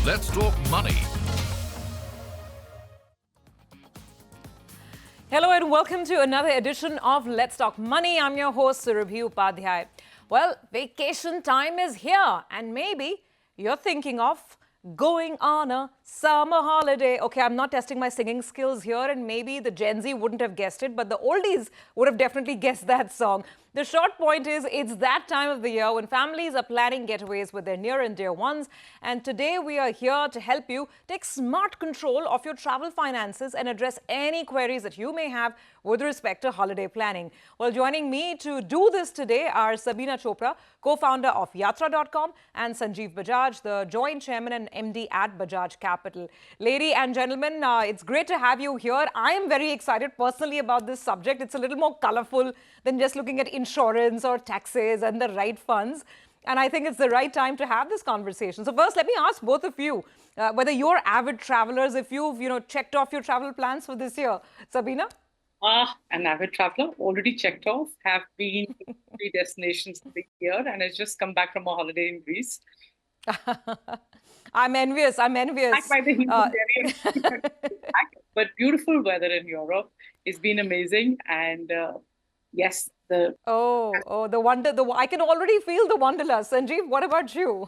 Let's talk money. Hello and welcome to another edition of Let's Talk Money. I'm your host, Surabhi Upadhyay. Well, vacation time is here and maybe you're thinking of going on a summer holiday. Okay, I'm not testing my singing skills here and maybe the Gen Z wouldn't have guessed it, but the oldies would have definitely guessed that song. The short point is it's that time of the year when families are planning getaways with their near and dear ones. And today we are here to help you take smart control of your travel finances and address any queries that you may have with respect to holiday planning. Well, joining me to do this today are Sabina Chopra, co-founder of Yatra.com, and Sanjiv Bajaj, the joint chairman and MD at Bajaj Capital. Lady and gentlemen, it's great to have you here. I am very excited personally about this subject. It's a little more colorful than just looking at insurance or taxes and the right funds. And I think it's the right time to have this conversation. So first, let me ask both of you whether you're avid travelers, if you've checked off your travel plans for this year. Sabina? An avid traveler, already checked off, have been to 3 destinations this year, and has just come back from a holiday in Greece. I'm envious. Back by the humanitarian. But beautiful weather in Europe. It's been amazing. And yes, the wonder, I can already feel the wanderlust. Sanjeev, what about you?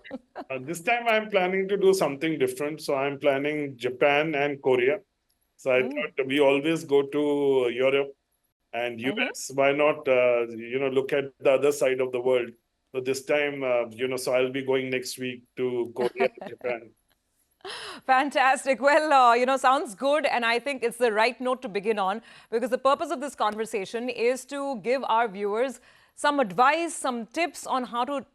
This time I'm planning to do something different. So I'm planning Japan and Korea. So I thought we always go to Europe and US. Why not, look at the other side of the world? So this time, so I'll be going next week to Korea and Japan. Fantastic. Well, sounds good. And I think it's the right note to begin on because the purpose of this conversation is to give our viewers some advice, some tips on how to,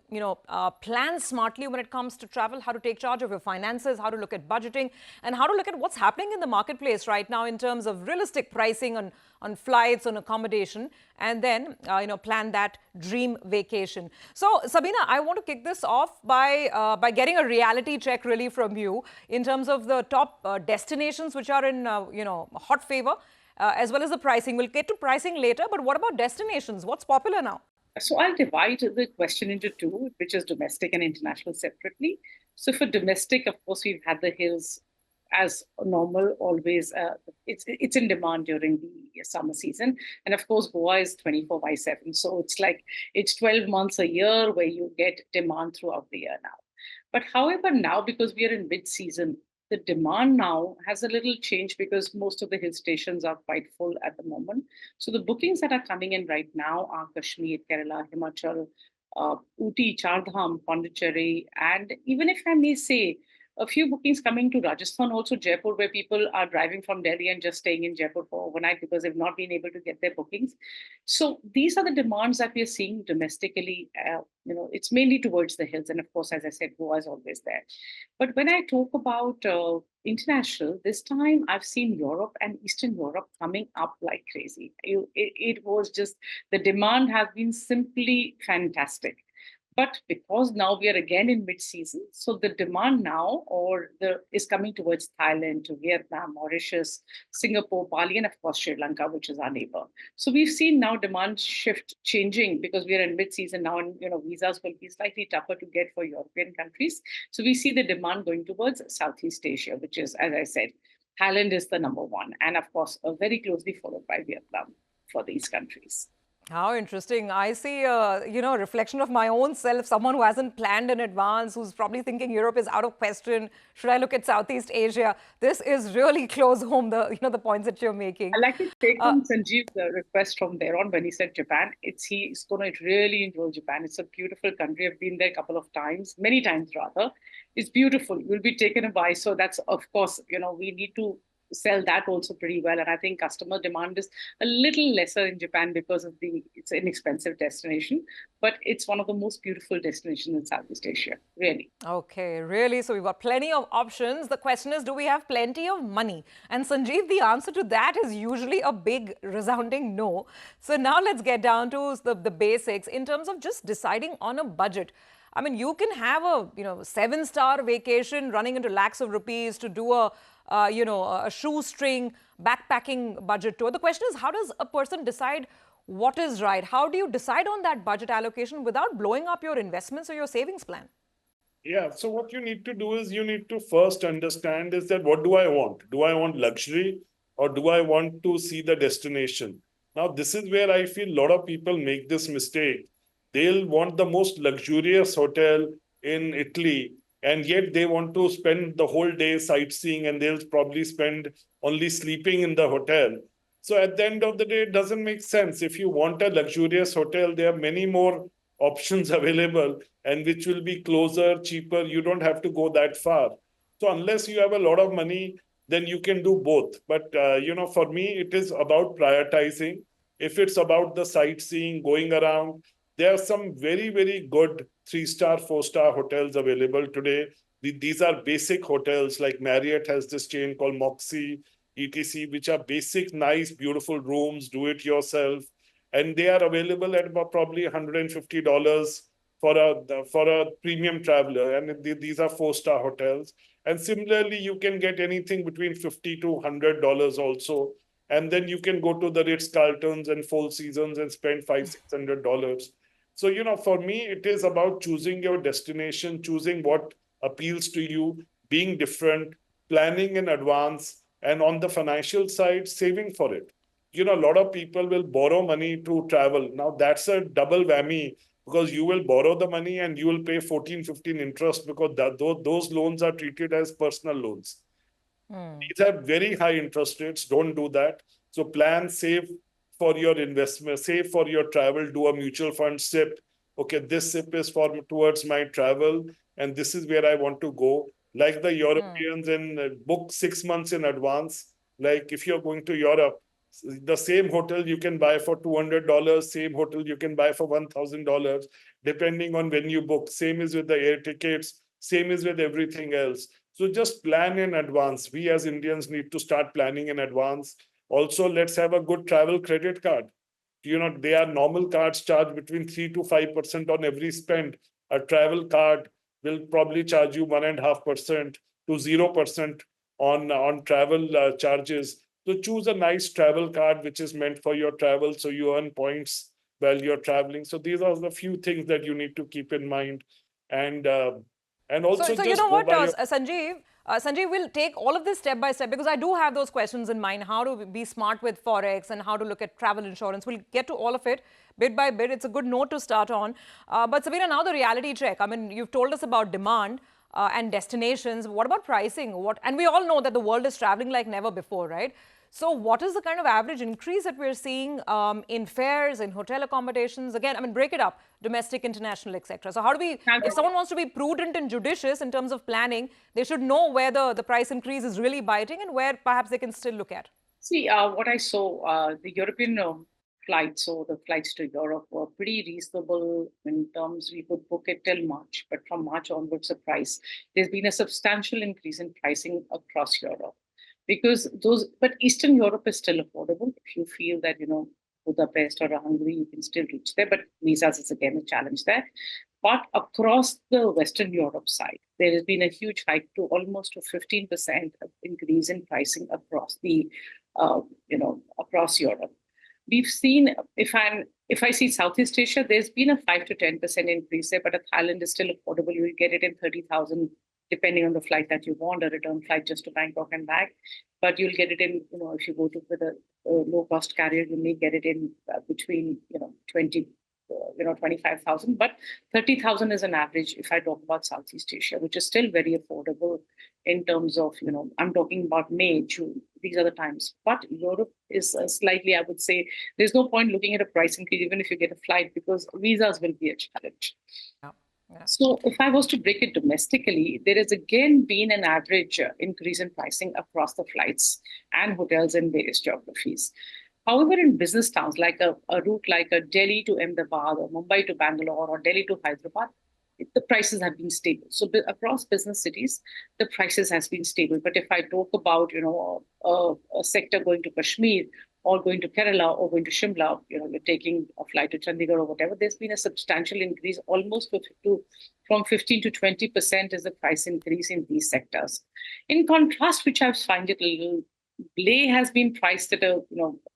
plan smartly when it comes to travel, how to take charge of your finances, how to look at budgeting, and how to look at what's happening in the marketplace right now in terms of realistic pricing on flights, on accommodation, and then, plan that dream vacation. So, Sabina, I want to kick this off by getting a reality check really from you in terms of the top destinations which are in, hot favor, as well as the pricing. We'll get to pricing later, but what about destinations? What's popular now? So I'll divide the question into 2, which is domestic and international separately. So for domestic, of course, we've had the hills as normal, always. It's in demand during the summer season. And of course, Goa is 24/7. So it's 12 months a year where you get demand throughout the year now. But however, now, because we are in mid-season, the demand now has a little change because most of the hill stations are quite full at the moment. So the bookings that are coming in right now are Kashmir, Kerala, Himachal, Ooty, Chardham, Pondicherry, and even if I may say, a few bookings coming to Rajasthan, also Jaipur, where people are driving from Delhi and just staying in Jaipur for overnight because they've not been able to get their bookings. So these are the demands that we are seeing domestically. It's mainly towards the hills. And of course, as I said, Goa is always there. But when I talk about international, this time I've seen Europe and Eastern Europe coming up like crazy. It was just, the demand has been simply fantastic. But because now we are again in mid-season, so the demand now is coming towards Thailand, to Vietnam, Mauritius, Singapore, Bali, and of course Sri Lanka, which is our neighbor. So we've seen now demand shift changing because we are in mid-season now, and visas will be slightly tougher to get for European countries. So we see the demand going towards Southeast Asia, which is, as I said, Thailand is the number 1, and of course very closely followed by Vietnam for these countries. How interesting. I see, a reflection of my own self, someone who hasn't planned in advance, who's probably thinking Europe is out of question. Should I look at Southeast Asia? This is really close home, the points that you're making. I'd like to take on Sanjeev's request from there on when he said Japan. He's going to really enjoy Japan. It's a beautiful country. I've been there a couple of times, many times rather. It's beautiful. You'll be taken aback. So that's, of course, we need to sell that also pretty well. And I think customer demand is a little lesser in Japan because of it's an inexpensive destination, but it's one of the most beautiful destinations in Southeast Asia, really. Okay, really? So we've got plenty of options. The question is, do we have plenty of money? And Sanjeev, the answer to that is usually a big resounding no. So now let's get down to the basics in terms of just deciding on a budget. I mean, you can have a 7-star vacation running into lakhs of rupees to do a shoestring backpacking budget tour. The question is, how does a person decide what is right? How do you decide on that budget allocation without blowing up your investments or your savings plan? Yeah. So what you need to do is you need to first understand is that what do I want? Do I want luxury or do I want to see the destination? Now, this is where I feel a lot of people make this mistake. They'll want the most luxurious hotel in Italy, and yet they want to spend the whole day sightseeing and they'll probably spend only sleeping in the hotel. So at the end of the day, it doesn't make sense. If you want a luxurious hotel, there are many more options available and which will be closer, cheaper. You don't have to go that far. So unless you have a lot of money, then you can do both. But for me, it is about prioritizing. If it's about the sightseeing, going around, there are some very, very good 3-star, 4-star hotels available today. These are basic hotels like Marriott has this chain called Moxie, etc., which are basic, nice, beautiful rooms, do it yourself. And they are available at about probably $150 for a premium traveler, and these are 4-star hotels. And similarly, you can get anything between $50 to $100 also, and then you can go to the Ritz Carltons and Four Seasons and spend $500-600. So for me, it is about choosing your destination, choosing what appeals to you, being different, planning in advance, and on the financial side, saving for it. A lot of people will borrow money to travel. Now that's a double whammy because you will borrow the money and you will pay 14-15 interest because those loans are treated as personal loans. These have very high interest rates. Don't do that. So plan, save for your investment, save for your travel, do a mutual fund SIP. Okay, this SIP is for towards my travel, and this is where I want to go. Like the Europeans, and book 6 months in advance. Like if you're going to Europe, the same hotel you can buy for $200, same hotel you can buy for $1,000, depending on when you book. Same is with the air tickets, same is with everything else. So just plan in advance. We as Indians need to start planning in advance. Also, let's have a good travel credit card. They are normal cards charge between 3 to 5% on every spend. A travel card will probably charge you 1.5% to 0% on travel charges. So choose a nice travel card which is meant for your travel, so you earn points while you're traveling. So these are the few things that you need to keep in mind, and also So you just know go what, by your. Sanjeev will take all of this step by step because I do have those questions in mind, how to be smart with Forex and how to look at travel insurance. We'll get to all of it bit by bit. It's a good note to start on. But Sabina, now the reality check. I mean, you've told us about demand and destinations. What about pricing? And we all know that the world is traveling like never before, right? So what is the kind of average increase that we're seeing in fares, in hotel accommodations? Again, I mean, break it up, domestic, international, etc. So how do we, if someone wants to be prudent and judicious in terms of planning, they should know where the price increase is really biting and where perhaps they can still look at. See, what I saw, the European flights or the flights to Europe were pretty reasonable in terms we could book it till March, but from March onwards, there's been a substantial increase in pricing across Europe because but Eastern Europe is still affordable. If you feel that, Budapest or Hungary, you can still reach there, but visas is again a challenge there. But across the Western Europe side, there has been a huge hike to almost a 15% increase in pricing across across Europe. We've seen, if I see Southeast Asia, there's been a 5 to 10% increase there, but Thailand is still affordable. You will get it in 30,000, depending on the flight that you want, a return flight just to Bangkok and back. But you'll get it in, if you go to with a low cost carrier, you may get it in between, 25,000, but 30,000 is an average if I talk about Southeast Asia, which is still very affordable in terms of, I'm talking about May, June. These are the times. But Europe is slightly, I would say, there's no point looking at a price increase, even if you get a flight, because visas will be a challenge. Yeah. Yeah. So if I was to break it domestically, there has again been an average increase in pricing across the flights and hotels in various geographies. However, in business towns, like a route like a Delhi to Ahmedabad or Mumbai to Bangalore or Delhi to Hyderabad, the prices have been stable. So across business cities, the prices has been stable. But if I talk about, a sector going to Kashmir or going to Kerala or going to Shimla, you're taking a flight to Chandigarh or whatever, there's been a substantial increase, almost from 15 to 20% is the price increase in these sectors. In contrast, which I find it a little, Leh has been priced at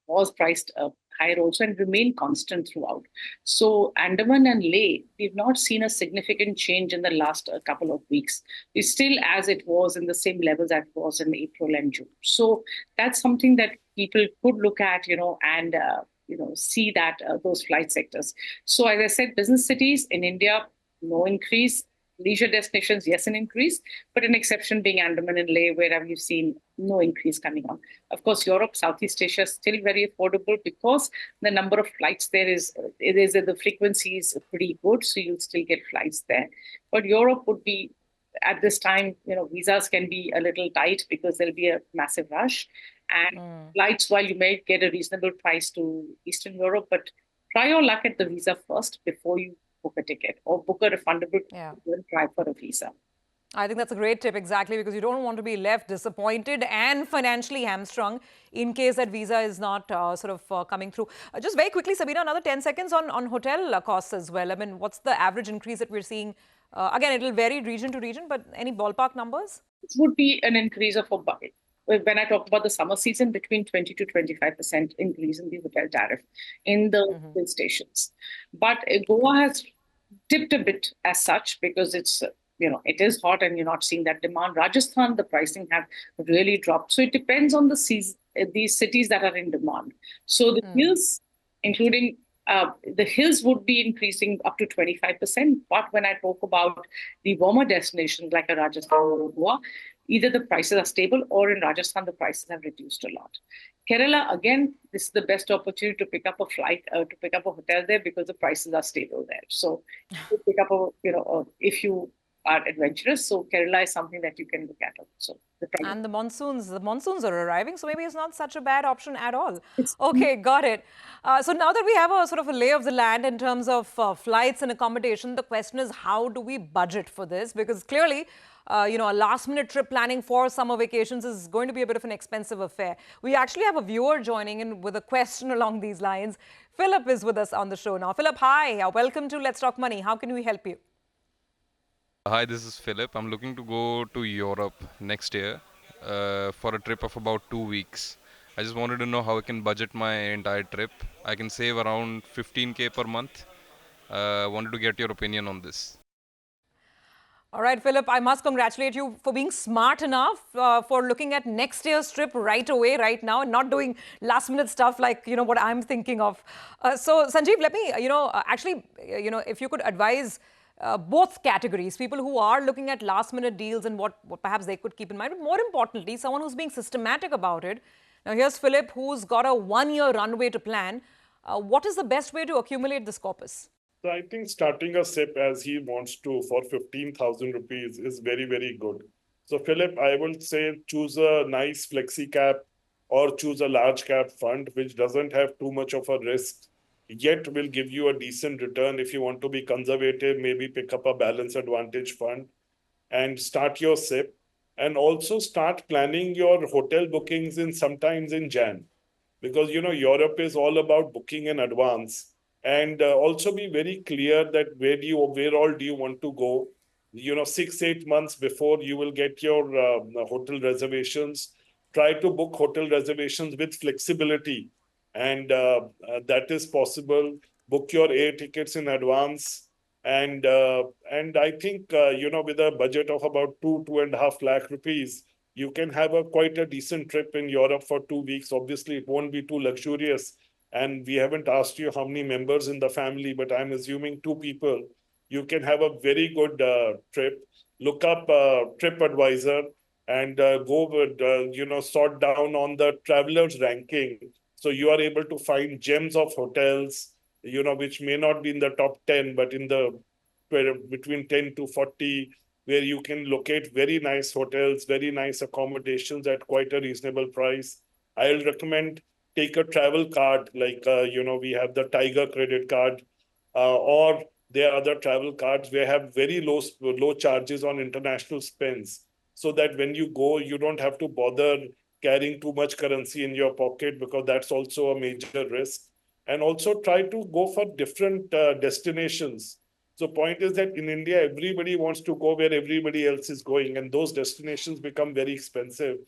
was priced higher also and remain constant throughout. So Andaman and Leh, we've not seen a significant change in the last couple of weeks. It's still as it was in the same levels that it was in April and June. So that's something that people could look at, and see that those flight sectors. So as I said, business cities in India, no increase. Leisure destinations, yes, an increase, but an exception being Andaman and Leh, where we've seen no increase coming on. Of course, Europe, Southeast Asia is still very affordable because the number of flights there the frequency is pretty good, so you'll still get flights there. But Europe would be, at this time, visas can be a little tight because there'll be a massive rush. And flights, while you may get a reasonable price to Eastern Europe, but try your luck at the visa first before you book a ticket or book a refundable and try for a visa. I think that's a great tip, exactly, because you don't want to be left disappointed and financially hamstrung in case that visa is not coming through. Just very quickly, Sabina, another 10 seconds on hotel costs as well. I mean, what's the average increase that we're seeing? Again, it will vary region to region, but any ballpark numbers? It would be an increase of about, when I talk about the summer season, between 20 to 25% increase in the hotel tariff in the hill stations. But Goa has dipped a bit as such because it's, it is hot and you're not seeing that demand. Rajasthan, the pricing have really dropped. So it depends on the these cities that are in demand. So the hills, including the hills, would be increasing up to 25%. But when I talk about the warmer destinations like a Rajasthan or Goa, either the prices are stable or in Rajasthan, the prices have reduced a lot. Kerala, again, this is the best opportunity to pick up a flight, to pick up a hotel there because the prices are stable there. So you pick up if you are adventurous. So Kerala is something that you can look at also. And the monsoons are arriving, so maybe it's not such a bad option at all. Okay, got it. So now that we have a sort of a lay of the land in terms of flights and accommodation, the question is, how do we budget for this? Because clearly, a last-minute trip planning for summer vacations is going to be a bit of an expensive affair. We actually have a viewer joining in with a question along these lines. Philip is with us on the show now. Philip, hi. Welcome to Let's Talk Money. How can we help you? Hi, this is Philip. I'm looking to go to Europe next year for a trip of about 2 weeks. I just wanted to know how I can budget my entire trip. I can save around 15K per month. Wanted to get your opinion on this. All right, Philip, I must congratulate you for being smart enough for looking at next year's trip right away, right now, and not doing last-minute stuff like, what I'm thinking of. So, Sanjiv, let me, if you could advise both categories, people who are looking at last-minute deals and what perhaps they could keep in mind, but more importantly, someone who's being systematic about it. Now, here's Philip, who's got a one-year runway to plan. What is the best way to accumulate this corpus? So I think starting a SIP as he wants to for 15,000 rupees is very, very good. So Philip, I will say choose a nice flexi cap or choose a large cap fund which doesn't have too much of a risk, yet will give you a decent return. If you want to be conservative, maybe pick up a balance advantage fund and start your SIP. And also start planning your hotel bookings sometimes in Jan. Because, Europe is all about booking in advance. And also be very clear that where all do you want to go? 6-8 months before you will get your hotel reservations. Try to book hotel reservations with flexibility. And that is possible. Book your air tickets in advance. And I think, with a budget of about 2.5 lakh rupees, you can have quite a decent trip in Europe for 2 weeks. Obviously, it won't be too luxurious. And we haven't asked you how many members in the family, but I'm assuming 2 people. You can have a very good trip. Look up TripAdvisor and go with, sort down on the travelers ranking. So you are able to find gems of hotels, which may not be in the top 10, but in the between 10 to 40, where you can locate very nice hotels, very nice accommodations at quite a reasonable price. I'll recommend take a travel card, like, we have the Tiger credit card, or there are other travel cards where have very low charges on international spends, so that when you go, you don't have to bother carrying too much currency in your pocket, because that's also a major risk. And also try to go for different destinations. So point is that in India, everybody wants to go where everybody else is going, and those destinations become very expensive.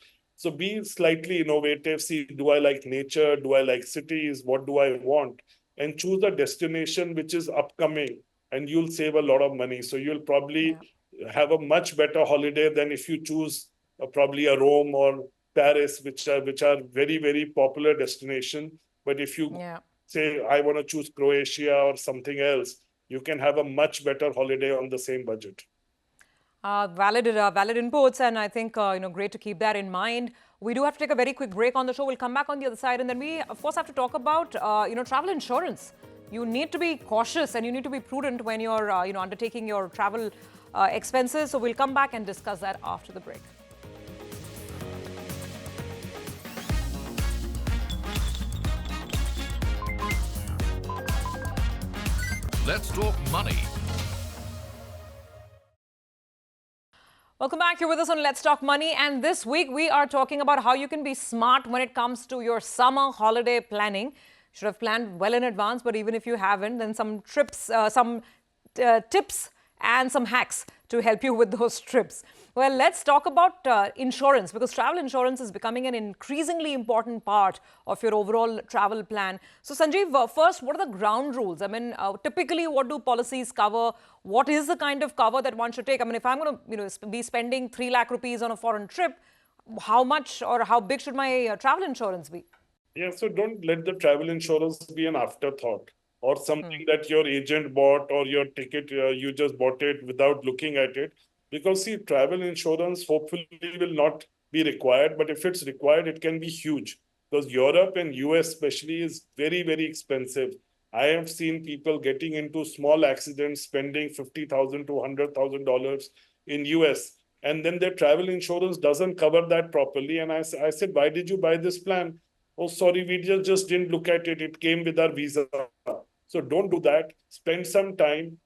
So be slightly innovative. See, do I like nature? Do I like cities? What do I want? And choose a destination which is upcoming, and you'll save a lot of money. So you'll probably Yeah. have a much better holiday than if you choose probably a Rome or Paris, which are very, very popular destination. But if you Yeah. say I want to choose Croatia or something else, you can have a much better holiday on the same budget. Valid inputs, and I think great to keep that in mind. We do have to take a very quick break on the show. We'll come back on the other side, and then we, of course, have to talk about travel insurance. You need to be cautious and you need to be prudent when you're undertaking your travel expenses. So we'll come back and discuss that after the break. Let's talk money. Welcome back. You're with us on Let's Talk Money. And this week, we are talking about how you can be smart when it comes to your summer holiday planning. Should have planned well in advance, but even if you haven't, then some tips and some hacks to help you with those trips. Well, let's talk about insurance, because travel insurance is becoming an increasingly important part of your overall travel plan. So, Sanjiv, first, what are the ground rules? I mean, typically, what do policies cover? What is the kind of cover that one should take? I mean, if I'm going to be spending 3 lakh rupees on a foreign trip, how much or how big should my travel insurance be? Yeah, so don't let the travel insurance be an afterthought or something that your agent bought, or your ticket, you just bought it without looking at it. Because, see, travel insurance hopefully will not be required, but if it's required, it can be huge. Because Europe and US especially is very, very expensive. I have seen people getting into small accidents, spending $50,000 to $100,000 in US, and then their travel insurance doesn't cover that properly. And I said, why did you buy this plan? Oh, sorry, we just didn't look at it. It came with our visa. So don't do that. Spend some time.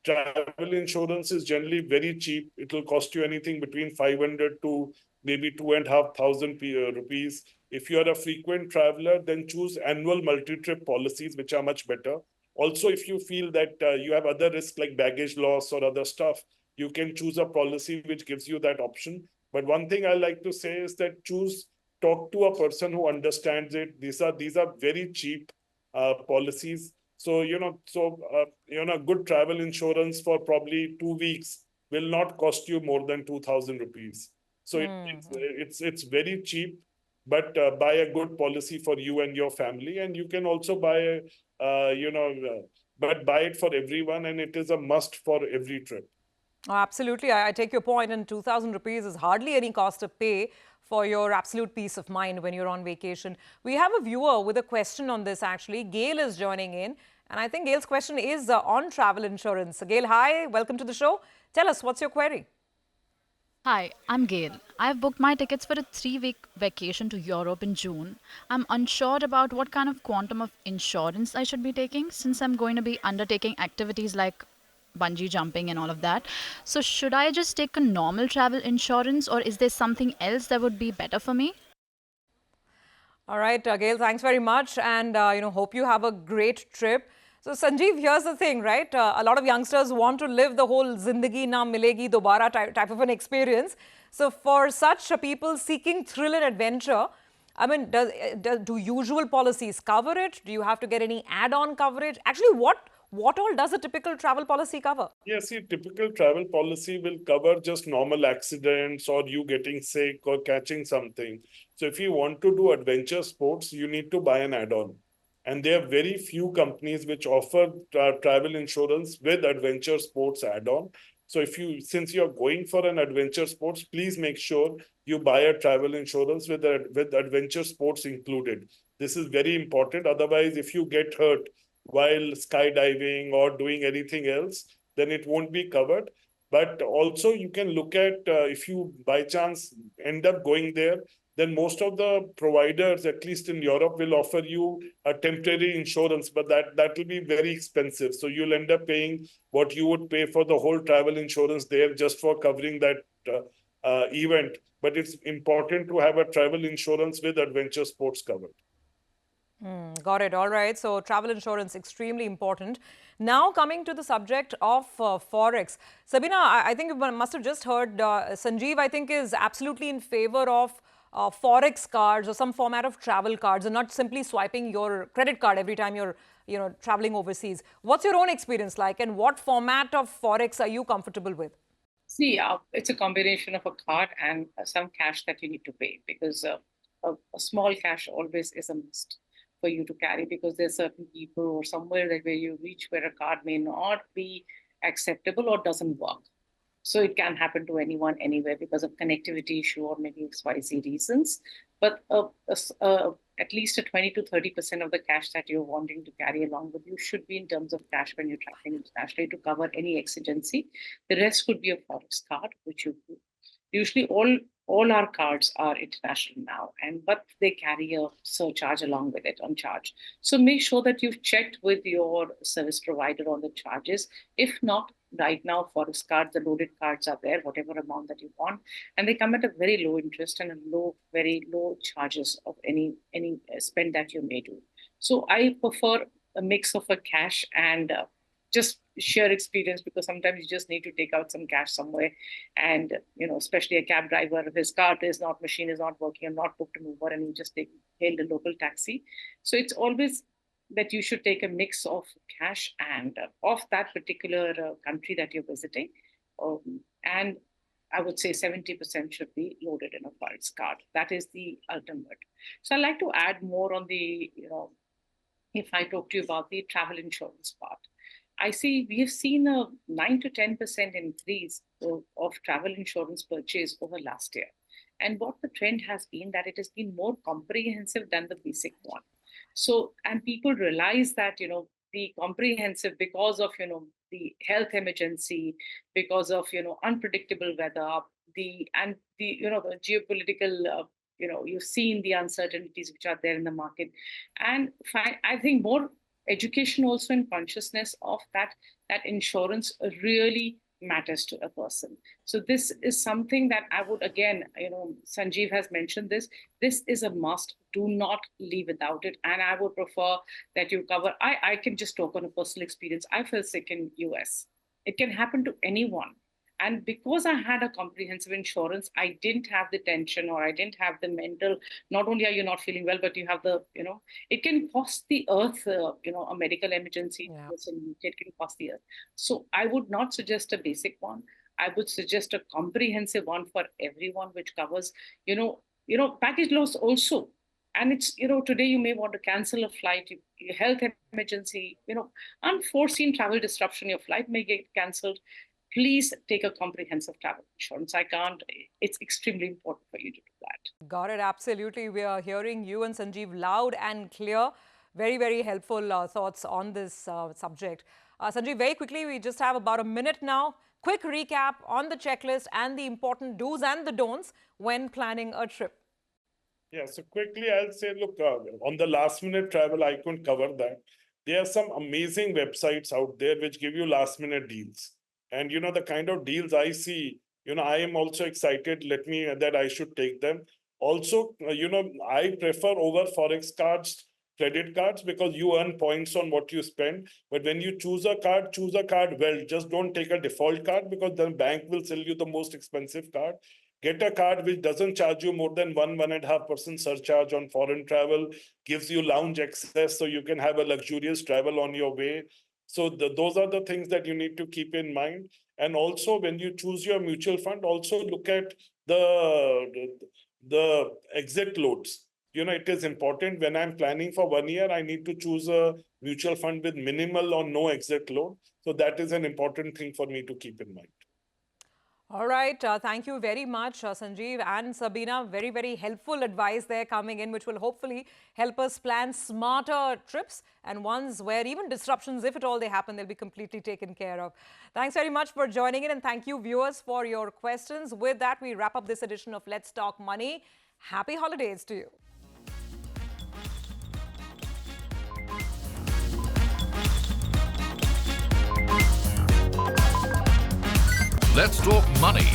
Travel insurance is generally very cheap. It will cost you anything between 500 to maybe 2,500 rupees. If you are a frequent traveler, then choose annual multi-trip policies, which are much better. Also, if you feel that you have other risks like baggage loss or other stuff, you can choose a policy which gives you that option. But one thing I like to say is that talk to a person who understands it. These are very cheap policies. So, good travel insurance for probably 2 weeks will not cost you more than 2,000 rupees. So it's very cheap, but buy a good policy for you and your family. And you can also but buy it for everyone, and it is a must for every trip. Oh, absolutely. I take your point. And 2,000 rupees is hardly any cost to pay for your absolute peace of mind when you're on vacation. We have a viewer with a question on this, actually. Gail is joining in. And I think Gail's question is on travel insurance. So Gail, hi. Welcome to the show. Tell us, what's your query? Hi, I'm Gail. I've booked my tickets for a 3 week vacation to Europe in June. I'm unsure about what kind of quantum of insurance I should be taking, since I'm going to be undertaking activities like bungee jumping and all of that. So, should I just take a normal travel insurance, or is there something else that would be better for me? All right, Gail, thanks very much. And, hope you have a great trip. So, Sanjeev, here's the thing, right? A lot of youngsters want to live the whole zindagi na milegi dobara type of an experience. So, for such people seeking thrill and adventure, I mean, do usual policies cover it? Do you have to get any add-on coverage? Actually, what all does a typical travel policy cover? Yeah, see, typical travel policy will cover just normal accidents or you getting sick or catching something. So if you want to do adventure sports, you need to buy an add-on. And there are very few companies which offer travel insurance with adventure sports add-on. So since you're going for an adventure sports, please make sure you buy a travel insurance with adventure sports included. This is very important. Otherwise, if you get hurt while skydiving or doing anything else, then it won't be covered. But also you can look at if you by chance end up going there, then most of the providers, at least in Europe, will offer you a temporary insurance, but that will be very expensive. So you'll end up paying what you would pay for the whole travel insurance there just for covering that event. But it's important to have a travel insurance with adventure sports covered. Got it. All right. So travel insurance, extremely important. Now coming to the subject of Forex. Sabina, I think you must have just heard Sanjiv, I think, is absolutely in favor of Forex cards or some format of travel cards and not simply swiping your credit card every time you're, traveling overseas. What's your own experience like and what format of Forex are you comfortable with? See, it's a combination of a card and some cash that you need to pay because a small cash always is a must for you to carry because there's certain people or somewhere that where you reach where a card may not be acceptable or doesn't work. So it can happen to anyone anywhere because of connectivity issue or maybe XYZ reasons. But at least a 20 to 30% of the cash that you're wanting to carry along with you should be in terms of cash when you're traveling internationally to cover any exigency. The rest could be a Forex card, which you usually all our cards are international now, but they carry a surcharge along with it on charge. So make sure that you've checked with your service provider on the charges. If not, right now Forex cards, the loaded cards are there, whatever amount that you want, and they come at a very low interest and very low charges of any spend that you may do. So I prefer a mix of a cash and just sheer experience because sometimes you just need to take out some cash somewhere and especially a cab driver, if his machine is not working and not booked an Uber and you just hailed a local taxi. So it's always that you should take a mix of cash and of that particular country that you're visiting, and I would say 70% should be loaded in a Forex card. That is the ultimate. So I'd like to add more on the if I talk to you about the travel insurance part. I see we have seen a 9 to 10% increase of travel insurance purchase over last year. And what the trend has been that it has been more comprehensive than the basic one. So, and people realize that, the comprehensive because of, the health emergency, because of, unpredictable weather, the geopolitical, you've seen the uncertainties which are there in the market. And I think more education also and consciousness of that insurance really matters to a person. So this is something that I would, again, Sanjiv has mentioned this is a must. Do not leave without it. And I would prefer that you cover, I can just talk on a personal experience. I fell sick in US. It can happen to anyone. And because I had a comprehensive insurance, I didn't have the tension or I didn't have the mental, not only are you not feeling well, but you have the, it can cost the earth, a medical emergency. Yeah. It can cost the earth. So I would not suggest a basic one. I would suggest a comprehensive one for everyone, which covers, package loss also. And it's, today you may want to cancel a flight, health emergency, unforeseen travel disruption, your flight may get canceled. Please take a comprehensive travel insurance. It's extremely important for you to do that. Got it. Absolutely. We are hearing you and Sanjiv loud and clear. Very, very helpful thoughts on this subject. Sanjiv, very quickly, we just have about a minute now. Quick recap on the checklist and the important do's and the don'ts when planning a trip. Yeah, so quickly I'll say, look, on the last minute travel, I couldn't cover that. There are some amazing websites out there which give you last minute deals. And, the kind of deals I see, I am also excited that I should take them. Also, I prefer over Forex cards, credit cards, because you earn points on what you spend. But when you choose a card well. Just don't take a default card because the bank will sell you the most expensive card. Get a card which doesn't charge you more than 1.5% surcharge on foreign travel, gives you lounge access so you can have a luxurious travel on your way. So those are the things that you need to keep in mind. And also, when you choose your mutual fund, also look at the exit loads. It is important when I'm planning for 1 year, I need to choose a mutual fund with minimal or no exit load. So that is an important thing for me to keep in mind. All right. Thank you very much, Sanjiv and Sabina. Very, very helpful advice there coming in, which will hopefully help us plan smarter trips and ones where even disruptions, if at all they happen, they'll be completely taken care of. Thanks very much for joining in, and thank you, viewers, for your questions. With that, we wrap up this edition of Let's Talk Money. Happy holidays to you. Let's talk money